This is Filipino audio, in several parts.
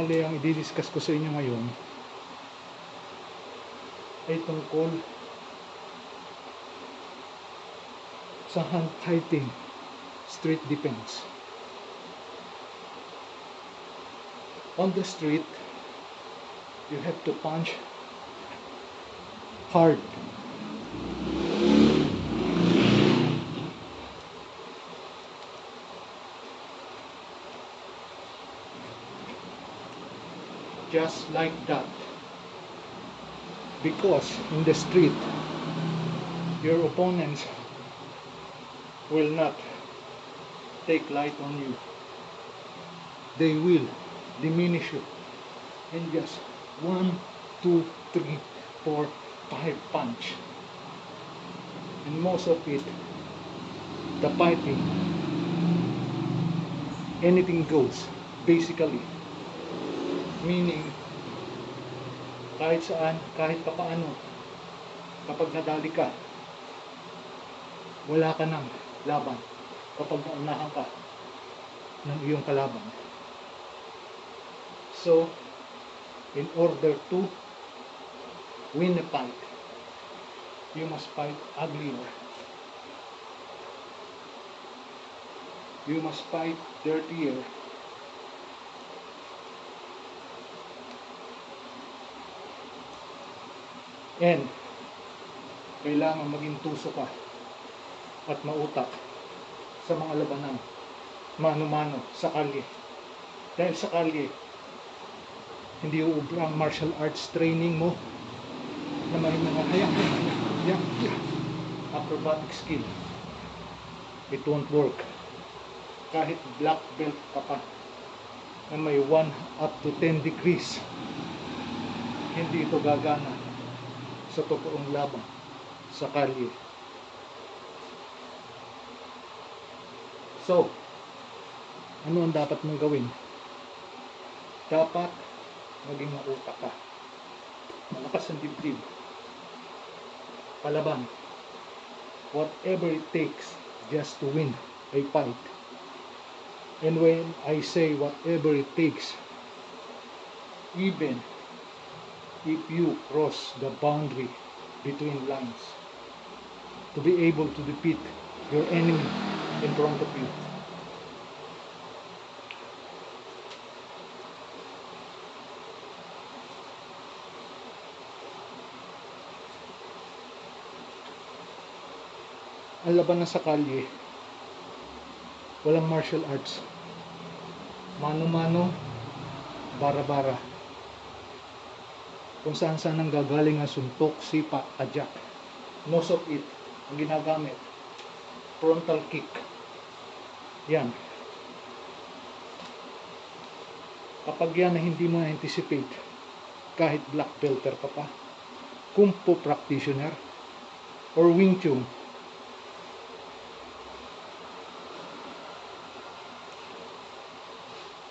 Bale, ang i-discuss ko sa inyo ngayon ay tungkol sa hand fighting street defense. On the street, you have to punch hard. Just like that. Because in the street, your opponents will not take light on you. They will diminish you in just 1, 2, 3, 4, 5 punch. And most of it, the fighting, anything goes, basically. Meaning, kahit saan, kahit papaano, kapag nadali ka, wala ka ng laban kapag naunahan ka ng iyong kalaban. So, in order to win a fight, you must fight uglier. You must fight dirtier. And kailangan maging tuso ka at mautak sa mga labanan, mano-mano, sa kalye. Dahil sa kalye, hindi uubra ang martial arts training mo na may mga hayak, acrobatic skill. It won't work. Kahit black belt ka pa na may 1 up to 10 degrees, hindi ito gagana sa totoong laban sa kalye. So, ano ang dapat mong gawin? Dapat maging mautak ka, malakas ang dibdib, palaban, whatever it takes just to win a fight. And when I say whatever it takes, even if you cross the boundary between lines, to be able to defeat your enemy in front of you. Ang labanan sa kalye, walang martial arts, mano-mano, bara-bara, kung saan ang gagaling ang suntok, sipa, adyak. Most of it, ang ginagamit, frontal kick. Yan. Kapag yan na hindi mo na-anticipate, kahit black belter ka pa, kung fu practitioner, or Wing Chun,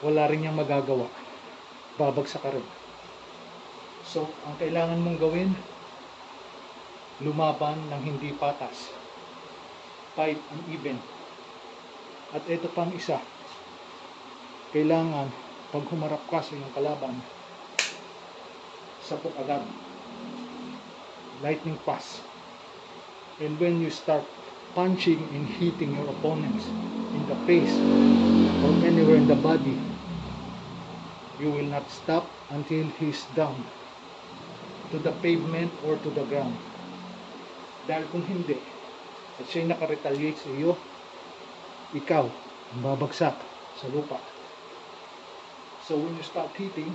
wala rin niyang magagawa. Babagsak ka rin. So, ang kailangan mong gawin, lumaban ng hindi patas. Fight uneven. At ito pang isa, kailangan pag humarap ka sa iyong kalaban, sapok agad. Lightning fast. And when you start punching and hitting your opponents in the face or anywhere in the body, you will not stop until he's down to the pavement or to the ground. Dahil kung hindi, at siya'y nakaretaliate sa iyo, ikaw ang babagsak sa lupa. So when you start hitting,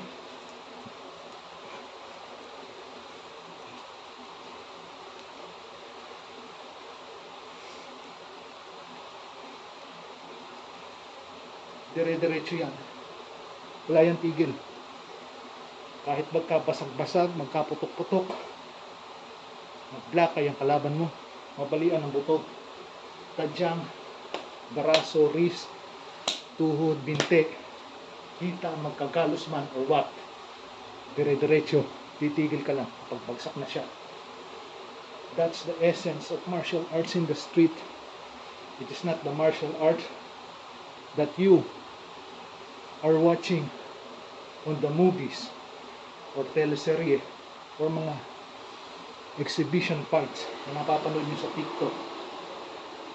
dire-diretso yan. Wala yan tigil. Kahit magkabasag-basag, magkaputok-putok, mag-black ay ang kalaban mo, mabalian ang buto, tadyang, baraso, wrist, tuhod, binte, kita, magkagalos man or what, dire-diretso, titigil ka lang kapag bagsak na siya. That's the essence of martial arts in the street. It is not the martial art that you are watching on the movies or teleserye or mga exhibition fights na napapanood nyo sa TikTok,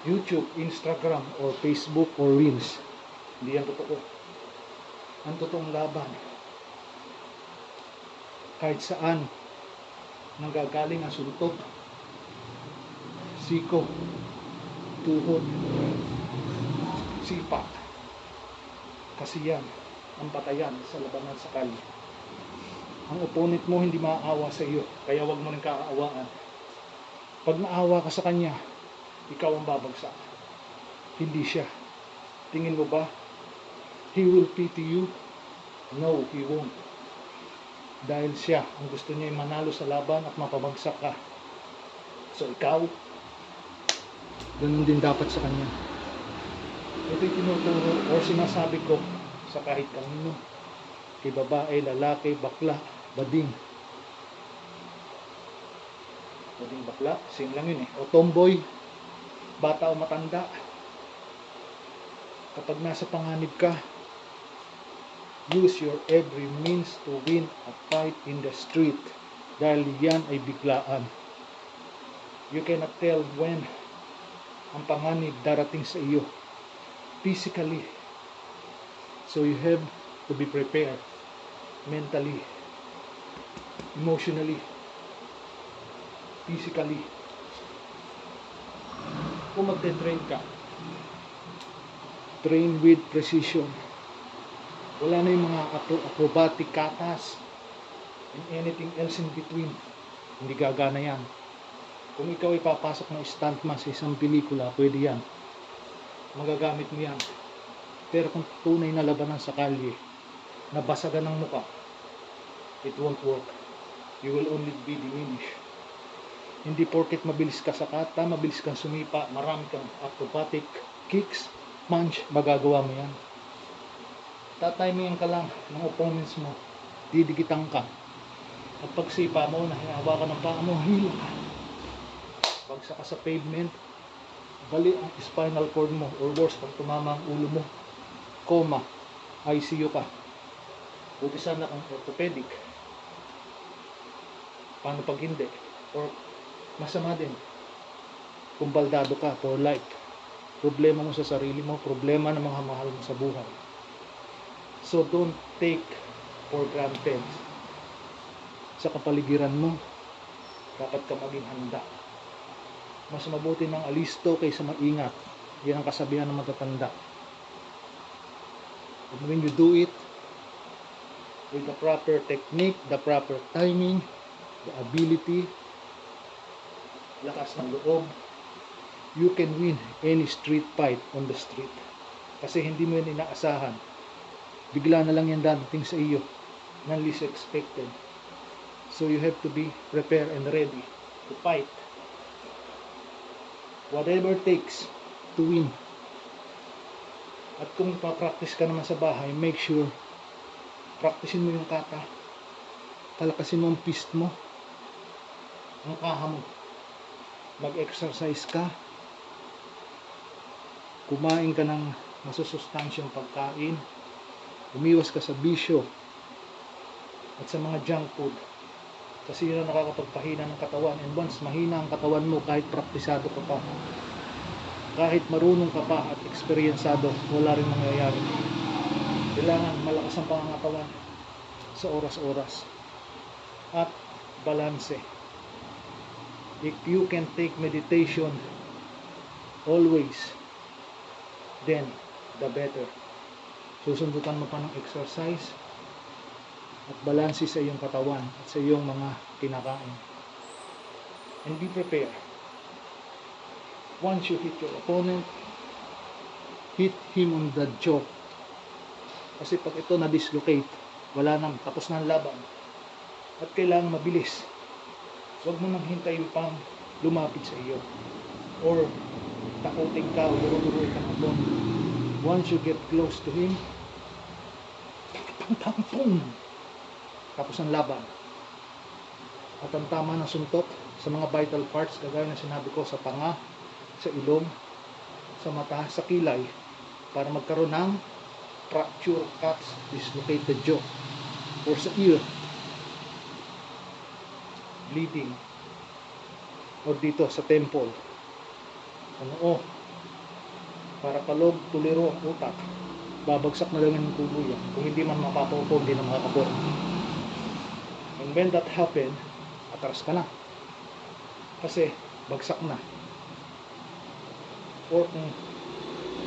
YouTube, Instagram, or Facebook, or Reels. Hindi yan totoo. Ang totoong laban, kahit saan nanggagaling ang suntok, siko, tuhod, sipa. Kasi yan ang patayan sa labanan sa kalye. Ang opponent mo hindi maaawa sa iyo, kaya wag mo nang kaaawaan. Pag naawa ka sa kanya, ikaw ang babagsak, hindi siya. Tingin mo ba he will pity you? No, he won't. Dahil siya ang gusto niya ay manalo sa laban at mapabagsak ka. So ikaw, ganun din dapat sa kanya. Ito'y tinuturo o sinasabi ko sa kahit kanino, kay babae, lalaki, bakla, bading. Bading, bakla, same lang yun eh. O tomboy, bata o matanda. Kapag nasa panganib ka, use your every means to win a fight in the street. Dahil yan ay biglaan. You cannot tell when ang panganib darating sa iyo physically. So you have to be prepared mentally, emotionally, physically. Kung magte-train ka, train with precision. Wala na yung mga acrobatic katas and anything else in between. Hindi gagana yan. Kung ikaw ay papasok ng stuntman sa isang pelikula, pwede yan. Magagamit mo yan. Pero kung tunay na labanan sa kalye, nabasagan ng muka, it won't work. You will only be diminished. Hindi porket mabilis ka sa kata, mabilis kang sumipa, marami kang acrobatic kicks, punch, magagawa mo yan. Tatimingan ka lang ng opponents mo, didikitan ka. At pagsipa mo, nahihawa ka ng paa mo, hila ka. Bagsak ka sa pavement, bali ang spinal cord mo, or worse, pag tumama ang ulo mo, coma, ICU ka. Buti sana kung orthopedic. Paano pag hindi? Or masama din kung baldado ka for life. Problema mo sa sarili mo, problema ng mga mahal mo sa buhay. So don't take for granted sa kapaligiran mo. Dapat ka maging handa. Mas mabuti ng alisto kaysa maingat. Yan ang kasabihan ng matatanda. And when you do it with the proper technique, the proper timing, the ability, lakas ng loob, you can win any street fight on the street. Kasi hindi mo yan inaasahan. Bigla na lang yan dadating sa iyo, ng least expected. So you have to be prepared and ready to fight. Whatever it takes to win. At kung pa-practice ka naman sa bahay, make sure practicein mo yung kata. Palakasin mo ang fist mo, ang kaha mo. Mag-exercise ka. Kumain ka ng masusustansyang pagkain. Umiwas ka sa bisyo at sa mga junk food. Kasi yun ang nakakapagpahina ng katawan. And once mahina ang katawan mo, kahit praktisado ka pa, kahit marunong ka pa at eksperyensado, wala rin mangyayari. Kailangan malakas ang pangangatawan sa oras-oras at balanse. If you can take meditation always, then the better. Susundutan mo pa ng exercise at balanse sa iyong katawan at sa iyong mga kinakain. And be prepared. Once you hit your opponent, hit him on the jaw. Kasi pag ito na-dislocate, wala nang, tapos na ang laban. At kailangan mabilis. Huwag mo nang hintayin pang lumapit sa iyo. Or takutin ka o luro-luroy ka ng opponent. Once you get close to him, pang-pang-pong! Tapos ang laban. At ang tama ng suntok sa mga vital parts, kagaya na sinabi ko, sa panga, sa ilong, sa mata, sa kilay, para magkaroon ng fracture, cuts, dislocated jaw. or sa ear, bleeding, or dito sa temple, ano, para kalog, tuliro ang utak, babagsak na lang yung tuluyan. Kung hindi man mapapaupo, hindi na makakaborn. And when that happen, atras ka na. Kasi bagsak na. Or kung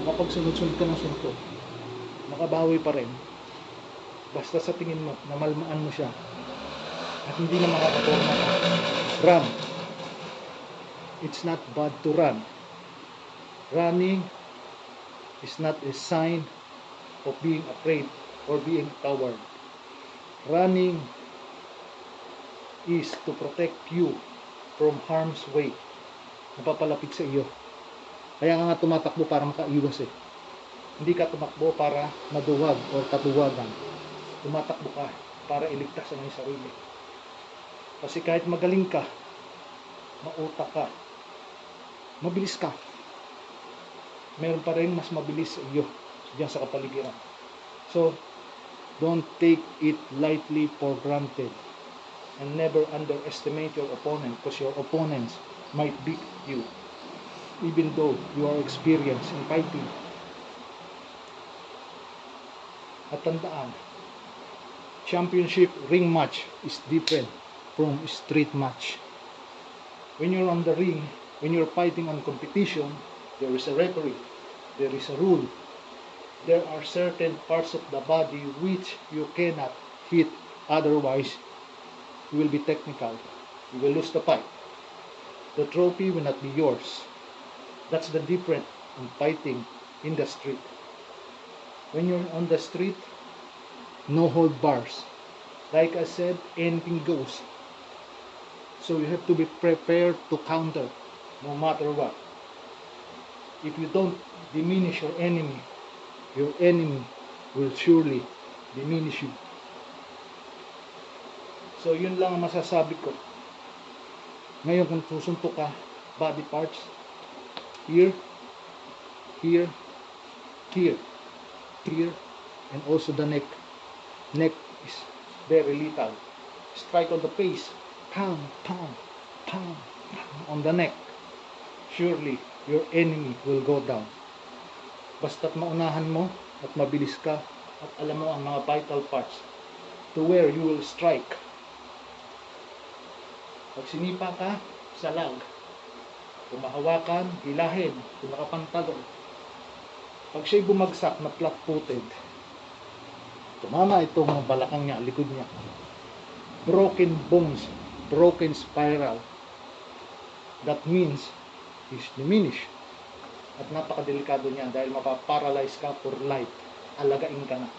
nakapagsunod-sunod ka ng suntok, makabawi pa rin. Basta sa tingin mo, namalmaan mo siya at hindi na makakaborn ka. Run. It's not bad to run. Running is not a sign of being afraid or being coward. Running is to protect you from harm's way. Napapalapit sa iyo. Kaya nga tumatakbo para makaiwas eh. Hindi ka tumakbo para maduwag o katuwagan. Tumatakbo ka para iligtas ang iyong sarili. Kasi kahit magaling ka, mautak ka, mabilis ka, meron pa rin mas mabilis sa iyo diyan sa kapaligiran. So, don't take it lightly for granted and never underestimate your opponent, because your opponents might beat you even though you are experienced in fighting. At tandaan, championship ring match is different from street match. When you're on the ring, when you're fighting on competition, there is a referee, there is a rule. There are certain parts of the body which you cannot hit, otherwise you will be technical. You will lose the fight. The trophy will not be yours. That's the difference in fighting in the street. When you're on the street, no hold bars. Like I said, anything goes. So you have to be prepared to counter no matter what. If you don't diminish your enemy will surely diminish you. So yun lang ang masasabi ko. Ngayon kung susuntok ka, body parts, here, here, here, here, and also the neck. Neck is very lethal. Strike on the face, pound, pound, pound, pound on the neck. Surely your enemy will go down. Basta't maunahan mo at mabilis ka at alam mo ang mga vital parts to where you will strike. Pag sinipa ka, salag. Kung mahawakan, hilahin. Kung nakapantalon. Pag siya'y bumagsak na flat-footed, tumama itong balakang niya, likod niya. Broken bones, broken spiral. That means he's diminished. At napakadelikado niyan dahil mapaparalyze ka for life. Alagain ka na.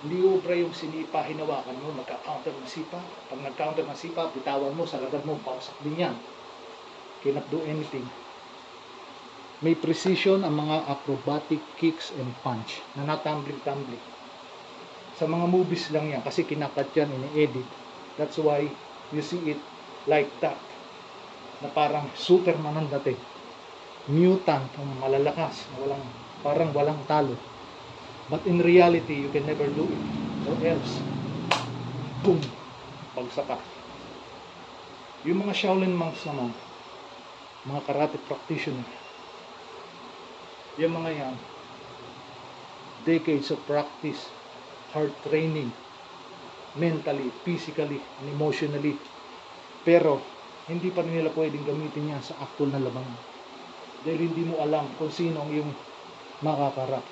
Hindi obra yung sinipa, hinawakan mo, magka-counter ng sipa. Pag nag-counter ng sipa, bitawan mo, salagad mo, pausak din yan. Cannot do anything. May precision ang mga acrobatic kicks and punch na natumbling-tumbling. Sa mga movies lang yan, kasi kinakat yan, ini-edit. That's why you see it like that. Na parang Superman ang dating. Mutant, ang malalakas, parang walang talo. But in reality, you can never do it. Or else, boom, bagsak ka. Yung mga Shaolin monks naman, mga karate practitioner, yung mga yan, decades of practice, hard training, mentally, physically, and emotionally. Pero, hindi pa rin nila pwedeng gamitin yan sa actual na labanan. Dahil hindi mo alam kung sino ang iyong makakarap.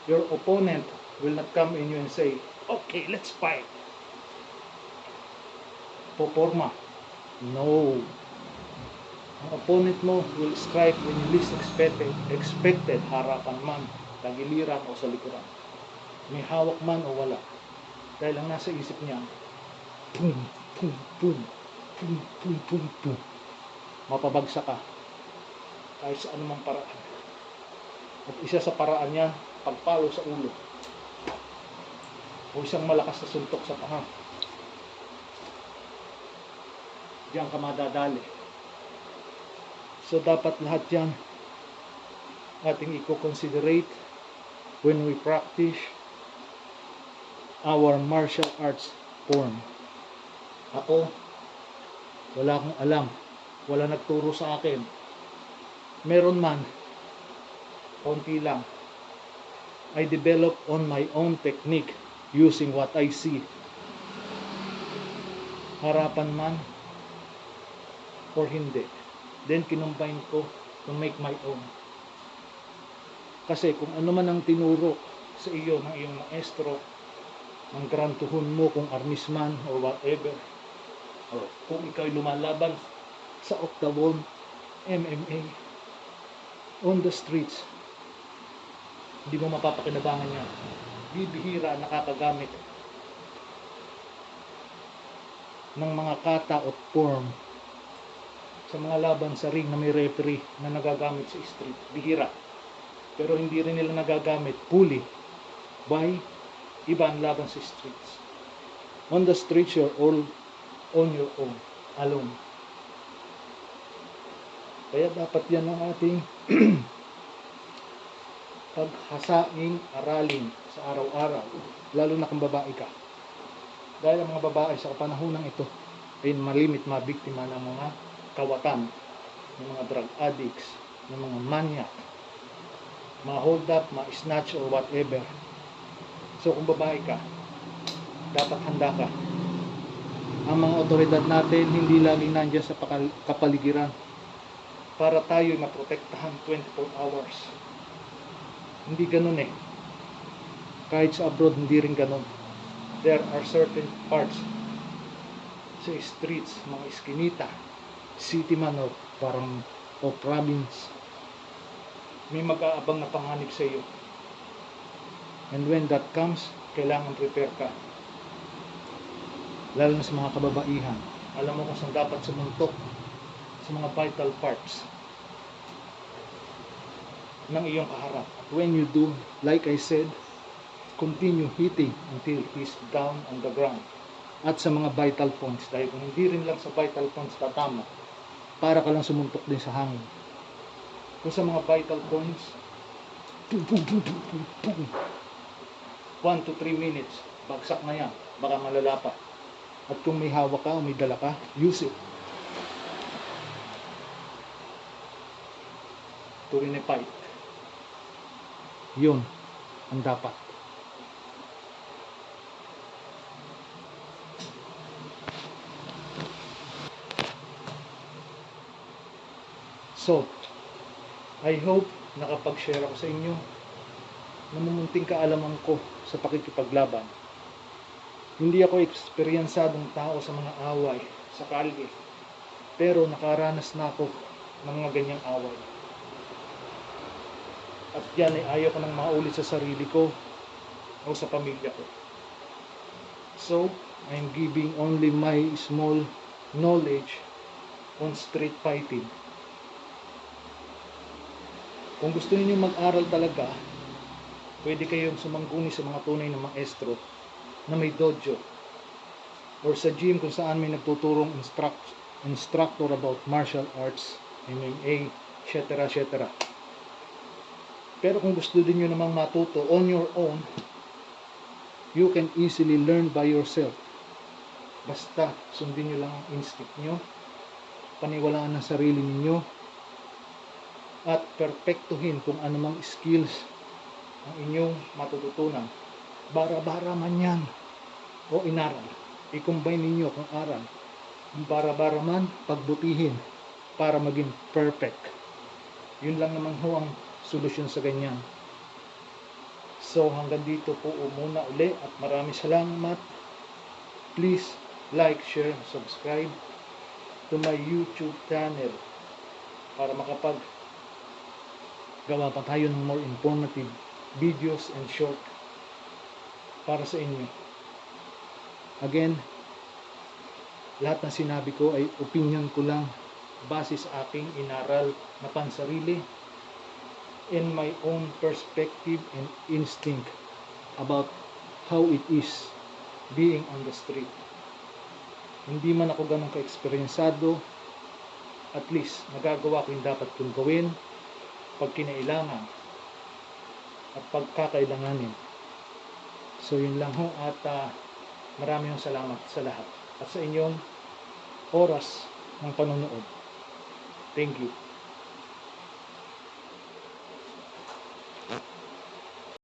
Your opponent will not come in you and say, okay, let's fight. Poporma. No. Ang opponent mo will strike when you least expected, harapan man, tagiliran o sa likuran. May hawak man o wala. Dahil ang nasa isip niya, pum, pum, pum, pum, pum, pum, pum. Mapabagsak ka. Kahit sa anumang paraan. At isa sa paraan niya, pagpalo sa ulo. O isang malakas na suntok sa paa. Diyan ka madadali. So dapat lahat yan ating i-considerate when we practice our martial arts form. Ako, wala akong alam. Wala nagturo sa akin. Meron man, konti lang. I develop on my own technique using what I see. Harapan man or hindi. Then kinumbine ko to make my own. Kasi kung ano man ang tinuro sa iyo ng iyong maestro, ng grantuhon mo kung arnis man or whatever, or kung ikaw lumalaban sa octagon, MMA, on the streets, hindi mo mapapakinabangan yan. Bibihira nakakagamit ng mga kata o form sa mga laban sa ring na may referee na nagagamit sa street. Bihira. Pero hindi rin nila nagagamit fully by iba ang laban sa streets. On the streets, you're all on your own, alone. Kaya dapat yan ang ating paghasaing aralin sa araw-araw, lalo na kung babae ka. Dahil ang mga babae sa kapanahonang ito ay malimit mabiktima ng mga kawatan, ng mga drug addicts, ng mga manyak, mga hold up, mga snatch or whatever. So kung babae ka, dapat handa ka. Ang mga otoridad natin hindi laging nandiyan sa kapaligiran para tayo maprotektahan 24 hours. Hindi ganun eh. Kahit sa abroad, hindi rin ganun. There are certain parts sa streets, mga iskinita, city man o parang o province, may mag-aabang na panganib sa iyo. And when that comes, kailangan prepare ka. Lalo na sa mga kababaihan. Alam mo kung saan dapat sumuntok sa mga vital parts ng iyong kaharap. When you do, like I said, continue hitting until he's down on the ground. At sa mga vital points, dahil kung hindi rin lang sa vital points tatama, para ka lang sumuntok din sa hangin. Kung sa mga vital points, 1 to 3 minutes, bagsak na yan, baka malala pa. At kung may hawak ka o may dala ka, use it to win a fight. Yun ang dapat. So, I hope nakapag-share ako sa inyo na mumunting kaalaman ko sa pakikipaglaban. Hindi ako eksperyensadong tao sa mga away sa kalye, pero nakaranas na ako ng mga ganyang away. At yan ay ayaw ko nang maulit sa sarili ko o sa pamilya ko. So, I'm giving only my small knowledge on street fighting. Kung gusto niyo mag-aral talaga, pwede kayong sumangguni sa mga tunay na maestro na may dojo or sa gym kung saan may nagtuturong instructor about martial arts, MMA, etc. etc. Pero kung gusto din nyo namang matuto on your own, you can easily learn by yourself. Basta sundin nyo lang ang instinct nyo, paniwalaan ng sarili ninyo, at perpektuhin kung anumang skills ang inyong matututunan. Bara-bara man yan o inaral, i-combine ninyo kung aral. Bara-bara man, pagbutihin para maging perfect. Yun lang naman ho ang solusyon sa ganyan. So hanggang dito po muna uli at maraming salamat. Please like, share, subscribe to my YouTube channel para gawa pa tayo ng more informative videos and short para sa inyo. Again, lahat ng sinabi ko ay opinion ko lang base sa aking inaral na pansarili and my own perspective and instinct about how it is being on the street. Hindi man ako ganun ka-eksperyensado, at least nagagawa ko yung dapat kong gawin pag kinailangan at pagkakailanganin. So yun lang ho, at maraming salamat sa lahat at sa inyong oras ng panonood. Thank you.